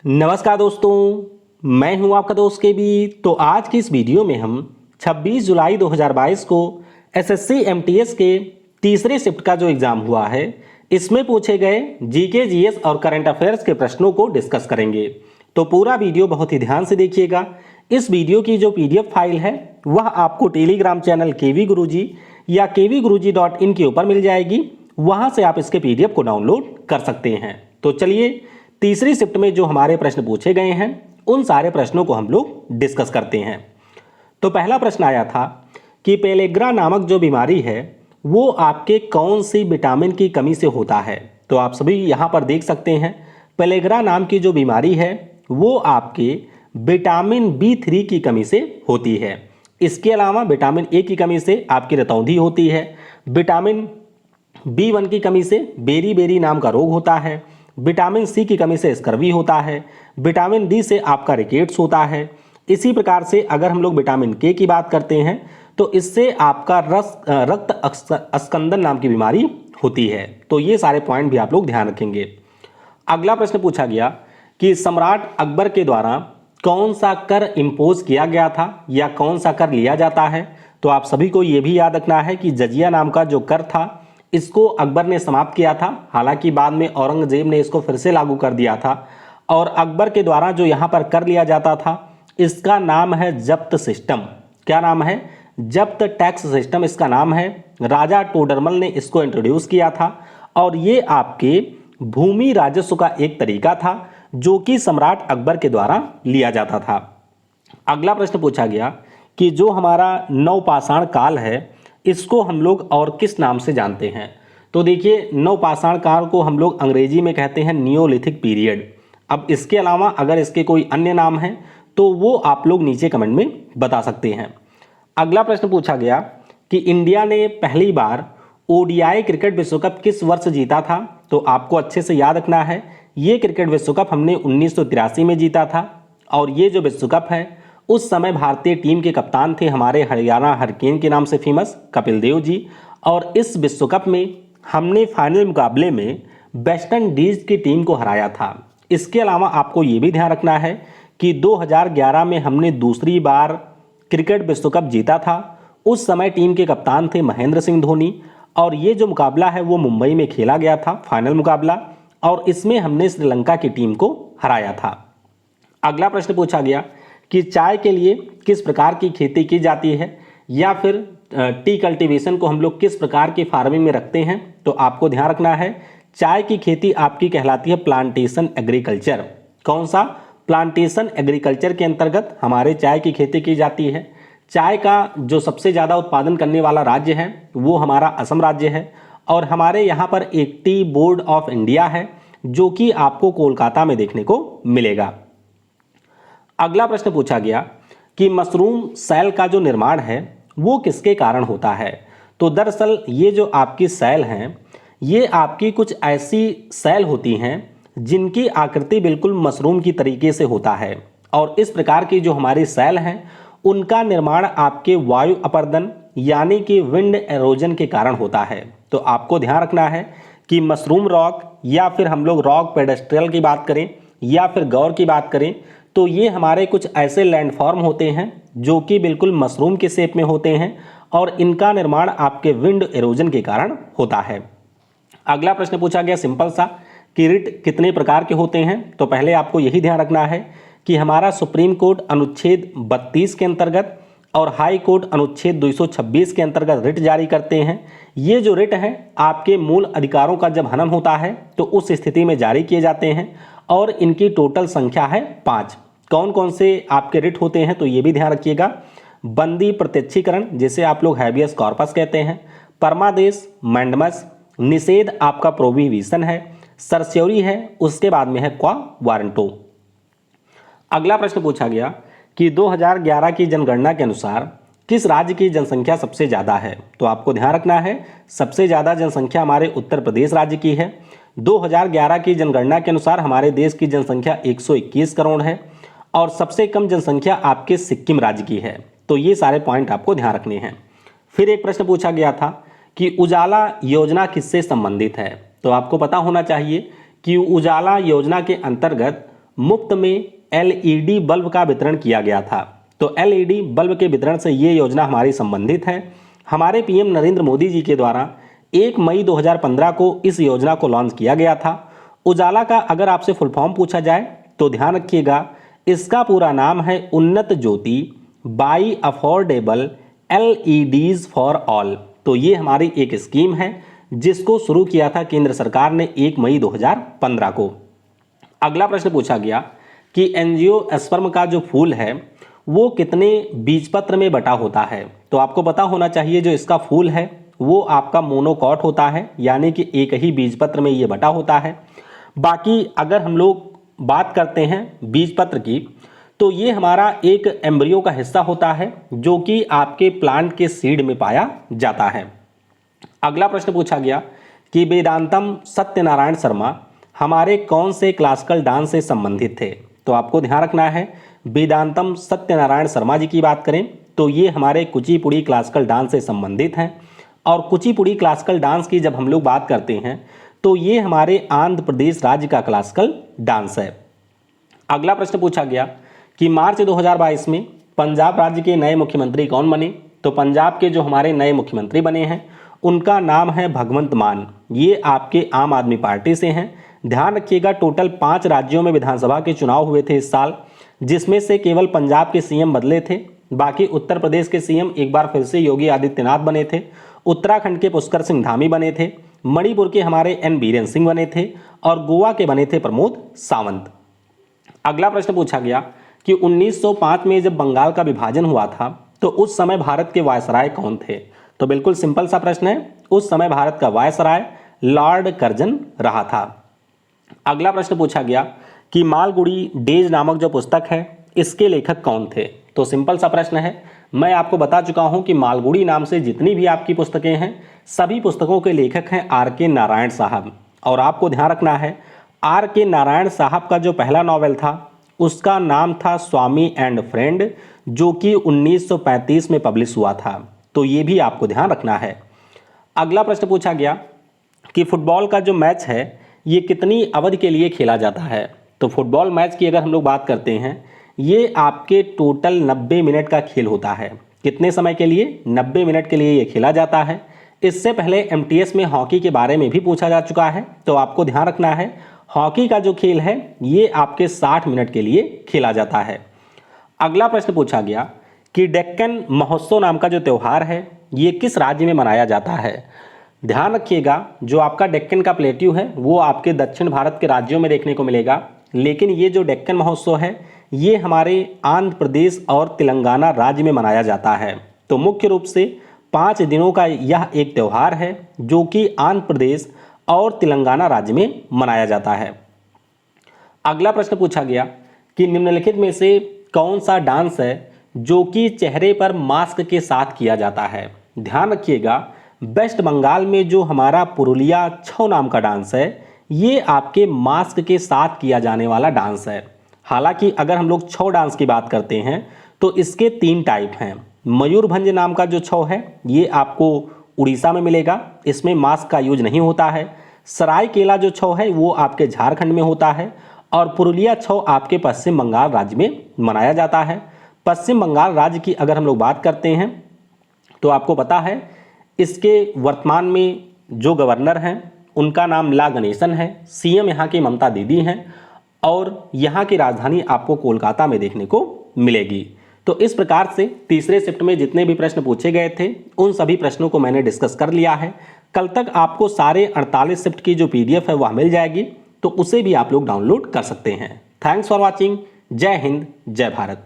नमस्कार दोस्तों, मैं हूं आपका दोस्त के बी। तो आज की इस वीडियो में हम 26 जुलाई 2022 को एसएससी एमटीएस के तीसरे शिफ्ट का जो एग्ज़ाम हुआ है, इसमें पूछे गए जीके जीएस और करंट अफेयर्स के प्रश्नों को डिस्कस करेंगे। तो पूरा वीडियो बहुत ही ध्यान से देखिएगा। इस वीडियो की जो पीडीएफ फाइल है वह आपको टेलीग्राम चैनल केवी गुरुजी या kvguruji.in के ऊपर मिल जाएगी। वहाँ से आप इसके पीडीएफ को डाउनलोड कर सकते हैं। तो चलिए तीसरी शिफ्ट में जो हमारे प्रश्न पूछे गए हैं उन सारे प्रश्नों को हम लोग डिस्कस करते हैं। तो पहला प्रश्न आया था कि पेलेग्रा नामक जो बीमारी है वो आपके कौन सी विटामिन की कमी से होता है। तो आप सभी यहाँ पर देख सकते हैं, पेलेग्रा नाम की जो बीमारी है वो आपके विटामिन B3 की कमी से होती है। इसके अलावा विटामिन ए की कमी से आपकी रतौंधी होती है। विटामिन B1 की कमी से बेरी बेरी नाम का रोग होता है। विटामिन सी की कमी से स्कर्वी होता है। विटामिन डी से आपका रिकेट्स होता है। इसी प्रकार से अगर हम लोग विटामिन के की बात करते हैं तो इससे आपका रक्त अस्कंदन नाम की बीमारी होती है। तो ये सारे पॉइंट भी आप लोग ध्यान रखेंगे। अगला प्रश्न पूछा गया कि सम्राट अकबर के द्वारा कौन सा कर इम्पोज किया गया था या कौन सा कर लिया जाता है। तो आप सभी को ये भी याद रखना है कि जजिया नाम का जो कर था इसको अकबर ने समाप्त किया था। हालांकि बाद में औरंगजेब ने इसको फिर से लागू कर दिया था। और अकबर के द्वारा जो यहाँ पर कर लिया जाता था इसका नाम है जब्त सिस्टम। क्या नाम है? जब्त टैक्स सिस्टम इसका नाम है। राजा टोडरमल ने इसको इंट्रोड्यूस किया था और ये आपके भूमि राजस्व का एक तरीका था जो कि सम्राट अकबर के द्वारा लिया जाता था। अगला प्रश्न पूछा गया कि जो हमारा नवपाषाण काल है इसको हम लोग और किस नाम से जानते हैं। तो देखिए, नवपाषाण काल को हम लोग अंग्रेजी में कहते हैं नियोलिथिक पीरियड। अब इसके अलावा अगर इसके कोई अन्य नाम है तो वो आप लोग नीचे कमेंट में बता सकते हैं। अगला प्रश्न पूछा गया कि इंडिया ने पहली बार ओडीआई क्रिकेट विश्व कप किस वर्ष जीता था। तो आपको अच्छे से याद रखना है, ये क्रिकेट विश्व कप हमने 1983 में जीता था। और ये जो विश्व कप है उस समय भारतीय टीम के कप्तान थे हमारे हरियाणा हरिकेन के नाम से फेमस कपिल देव जी। और इस विश्व कप में हमने फाइनल मुकाबले में वेस्ट इंडीज की टीम को हराया था। इसके अलावा आपको ये भी ध्यान रखना है कि 2011 में हमने दूसरी बार क्रिकेट विश्व कप जीता था। उस समय टीम के कप्तान थे महेंद्र सिंह धोनी। और ये जो मुकाबला है वो मुंबई में खेला गया था, फाइनल मुकाबला, और इसमें हमने श्रीलंका की टीम को हराया था। अगला प्रश्न पूछा गया कि चाय के लिए किस प्रकार की खेती की जाती है या फिर टी कल्टीवेशन को हम लोग किस प्रकार की फार्मिंग में रखते हैं। तो आपको ध्यान रखना है, चाय की खेती आपकी कहलाती है प्लांटेशन एग्रीकल्चर। कौन सा? प्लांटेशन एग्रीकल्चर के अंतर्गत हमारे चाय की खेती की जाती है। चाय का जो सबसे ज़्यादा उत्पादन करने वाला राज्य है वो हमारा असम राज्य है। और हमारे यहाँ पर एक टी बोर्ड ऑफ इंडिया है जो कि आपको कोलकाता में देखने को मिलेगा। अगला प्रश्न पूछा गया कि मशरूम सेल का जो निर्माण है वो किसके कारण होता है। तो दरअसल ये जो आपकी सेल हैं ये आपकी कुछ ऐसी सेल होती हैं जिनकी आकृति बिल्कुल मशरूम की तरीके से होता है। और इस प्रकार की जो हमारी सेल हैं उनका निर्माण आपके वायु अपर्दन यानी कि विंड एरोजन के कारण होता है। तो आपको ध्यान रखना है कि मशरूम रॉक या फिर हम लोग रॉक पेडेस्ट्रियल की बात करें या फिर गौर की बात करें तो ये हमारे कुछ ऐसे लैंडफॉर्म होते हैं जो कि बिल्कुल मशरूम के शेप में होते हैं और इनका निर्माण आपके विंड एरोजन के कारण होता है। अगला प्रश्न पूछा गया सिंपल सा कि रिट कितने प्रकार के होते हैं। तो पहले आपको यही ध्यान रखना है कि हमारा सुप्रीम कोर्ट अनुच्छेद 32 के अंतर्गत और हाई कोर्ट अनुच्छेद 226 के अंतर्गत रिट जारी करते हैं। ये जो रिट हैं आपके मूल अधिकारों का जब हनन होता है तो उस स्थिति में जारी किए जाते हैं और इनकी टोटल संख्या है 5। कौन कौन से आपके रिट होते हैं तो ये भी ध्यान रखिएगा। बंदी प्रत्यक्षीकरण जिसे आप लोग हैबियस कॉर्पस कहते हैं, परमादेश मैंडमस, निषेध आपका प्रोहिबिशन है, सरस्योरी है, उसके बाद में है क्वा वारंटो। अगला प्रश्न पूछा गया कि 2011 की जनगणना के अनुसार किस राज्य की जनसंख्या सबसे ज़्यादा है। तो आपको ध्यान रखना है, सबसे ज़्यादा जनसंख्या हमारे उत्तर प्रदेश राज्य की है। 2011 की जनगणना के अनुसार हमारे देश की जनसंख्या 121 करोड़ है और सबसे कम जनसंख्या आपके सिक्किम राज्य की है। तो ये सारे पॉइंट आपको ध्यान रखने हैं। फिर एक प्रश्न पूछा गया था कि उजाला योजना किससे संबंधित है। तो आपको पता होना चाहिए कि उजाला योजना के अंतर्गत मुफ्त में LED बल्ब का वितरण किया गया था। तो LED बल्ब के वितरण से ये योजना हमारी संबंधित है। हमारे PM नरेंद्र मोदी जी के द्वारा 1 मई 2015 को इस योजना को लॉन्च किया गया था। उजाला का अगर आपसे फुल फॉर्म पूछा जाए तो ध्यान रखिएगा, इसका पूरा नाम है Unnat Jyoti by affordable LEDs for all. तो ये हमारी एक स्कीम है जिसको शुरू किया था केंद्र सरकार ने 1 मई 2015 को। अगला प्रश्न पूछा गया कि एंजियोस्पर्म का जो फूल है वो कितने बीजपत्र में बटा होता है। तो आपको पता होना चाहिए जो इसका फूल है वो आपका मोनोकॉट होता है, यानी कि एक ही बीजपत्र में ये बटा होता है। बाकी अगर हम लोग बात करते हैं बीजपत्र की, तो ये हमारा एक एम्ब्रियो का हिस्सा होता है जो कि आपके प्लांट के सीड में पाया जाता है। अगला प्रश्न पूछा गया कि वेदांतम सत्यनारायण शर्मा हमारे कौन से क्लासिकल डांस से संबंधित थे। तो आपको ध्यान रखना है, वेदांतम सत्यनारायण शर्मा जी की बात करें तो ये हमारे कुचिपुड़ी क्लासिकल डांस से संबंधित हैं। और कुचिपुड़ी क्लासिकल डांस की जब हम लोग बात करते हैं तो ये हमारे आंध्र प्रदेश राज्य का क्लासिकल डांस है। अगला प्रश्न पूछा गया कि मार्च 2022 में पंजाब राज्य के नए मुख्यमंत्री कौन बने। तो पंजाब के जो हमारे नए मुख्यमंत्री बने हैं उनका नाम है भगवंत मान। ये आपके आम आदमी पार्टी से हैं। ध्यान रखिएगा, टोटल 5 राज्यों में विधानसभा के चुनाव हुए थे इस साल, जिसमें से केवल पंजाब के CM बदले थे। बाकी उत्तर प्रदेश के CM एक बार फिर से योगी आदित्यनाथ बने थे, उत्तराखंड के पुष्कर सिंह धामी बने थे, मणिपुर के हमारे N बीरेन सिंह बने थे और गोवा के बने थे प्रमोद सावंत। अगला प्रश्न पूछा गया कि 1905 में जब बंगाल का विभाजन हुआ था तो उस समय भारत के वायसराय कौन थे। तो बिल्कुल सिंपल सा प्रश्न है, उस समय भारत का वायसराय लॉर्ड कर्जन रहा था। अगला प्रश्न पूछा गया कि मालगुडी डेज नामक जो पुस्तक है इसके लेखक कौन थे। तो सिंपल सा प्रश्न है, मैं आपको बता चुका हूं कि मालगुडी नाम से जितनी भी आपकी पुस्तकें हैं सभी पुस्तकों के लेखक हैं R.K. नारायण साहब। और आपको ध्यान रखना है, R.K. नारायण साहब का जो पहला नॉवेल था उसका नाम था स्वामी एंड फ्रेंड, जो कि 1935 में पब्लिश हुआ था। तो ये भी आपको ध्यान रखना है। अगला प्रश्न पूछा गया कि फुटबॉल का जो मैच है ये कितनी अवधि के लिए खेला जाता है। तो फुटबॉल मैच की अगर हम लोग बात करते हैं ये आपके टोटल 90 मिनट का खेल होता है। कितने समय के लिए? 90 मिनट के लिए ये खेला जाता है। इससे पहले MTS में हॉकी के बारे में भी पूछा जा चुका है। तो आपको ध्यान रखना है, हॉकी का जो खेल है ये आपके 60 मिनट के लिए खेला जाता है। अगला प्रश्न पूछा गया कि डेक्कन महोत्सव नाम का जो त्यौहार है ये किस राज्य में मनाया जाता है। ध्यान रखिएगा, जो आपका डेक्कन का प्लेट्यू है वो आपके दक्षिण भारत के राज्यों में देखने को मिलेगा, लेकिन ये जो डेक्कन महोत्सव है ये हमारे आंध्र प्रदेश और तेलंगाना राज्य में मनाया जाता है। तो मुख्य रूप से 5 दिनों का यह एक त्यौहार है जो कि आंध्र प्रदेश और तेलंगाना राज्य में मनाया जाता है। अगला प्रश्न पूछा गया कि निम्नलिखित में से कौन सा डांस है जो कि चेहरे पर मास्क के साथ किया जाता है। ध्यान रखिएगा, वेस्ट बंगाल में जो हमारा पुरुलिया छौ नाम का डांस है ये आपके मास्क के साथ किया जाने वाला डांस है। हालांकि अगर हम लोग छौ डांस की बात करते हैं तो इसके 3 टाइप हैं। मयूरभंज नाम का जो छौ है ये आपको उड़ीसा में मिलेगा, इसमें मास्क का यूज नहीं होता है। सरायकेला जो छौ है वो आपके झारखंड में होता है और पुरुलिया छौ आपके पश्चिम बंगाल राज्य में मनाया जाता है। पश्चिम बंगाल राज्य की अगर हम लोग बात करते हैं तो आपको पता है इसके वर्तमान में जो गवर्नर हैं उनका नाम ला गणेशन है, CM यहाँ की ममता दीदी हैं और यहाँ की राजधानी आपको कोलकाता में देखने को मिलेगी। तो इस प्रकार से तीसरे शिफ्ट में जितने भी प्रश्न पूछे गए थे उन सभी प्रश्नों को मैंने डिस्कस कर लिया है। कल तक आपको सारे 48 शिफ्ट की जो PDF है वह मिल जाएगी, तो उसे भी आप लोग डाउनलोड कर सकते हैं। Thanks for watching. जय हिंद, जय भारत।